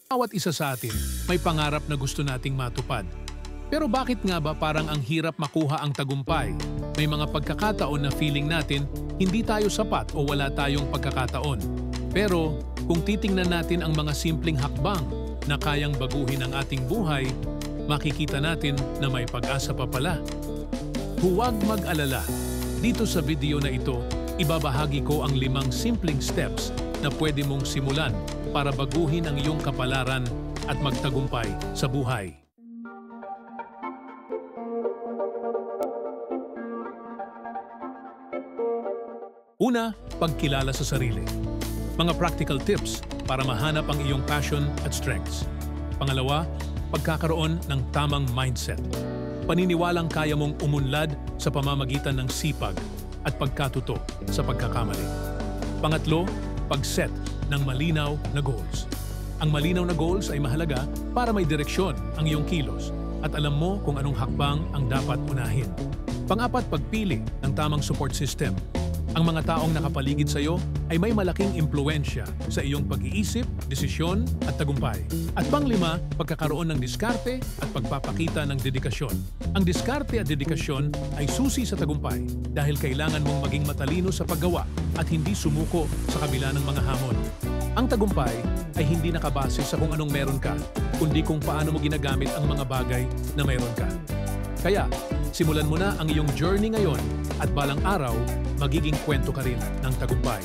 Bawat isa sa atin may pangarap na gusto nating matupad. Pero bakit nga ba parang ang hirap makuha ang tagumpay? May mga pagkakataon na feeling natin hindi tayo sapat o wala tayong pagkakataon. Pero kung titingnan natin ang mga simpleng hakbang na kayang baguhin ang ating buhay, makikita natin na may pag-asa pa pala. Huwag mag-alala. Dito sa video na ito, ibabahagi ko ang 5 simpleng steps na pwede mong simulan para baguhin ang iyong kapalaran at magtagumpay sa buhay. Una, pagkilala sa sarili. Mga practical tips para mahanap ang iyong passion at strengths. Pangalawa, pagkakaroon ng tamang mindset. Paniniwalang kaya mong umunlad sa pamamagitan ng sipag at pagkatuto sa pagkakamali. Pangatlo, pag-set ng malinaw na goals. Ang malinaw na goals ay mahalaga para may direksyon ang iyong kilos at alam mo kung anong hakbang ang dapat unahin. Pang-apat, pagpili ng tamang support system. Ang mga taong nakapaligid sa iyo ay may malaking impluwensya sa iyong pag-iisip, desisyon at tagumpay. At pang-lima, pagkakaroon ng diskarte at pagpapakita ng dedikasyon. Ang diskarte at dedikasyon ay susi sa tagumpay dahil kailangan mong maging matalino sa paggawa at hindi sumuko sa kabila ng mga hamon. Ang tagumpay ay hindi nakabase sa kung anong meron ka, kundi kung paano mo ginagamit ang mga bagay na meron ka. Kaya, simulan mo na ang iyong journey ngayon at balang araw, magiging kwento ka rin ng tagumpay.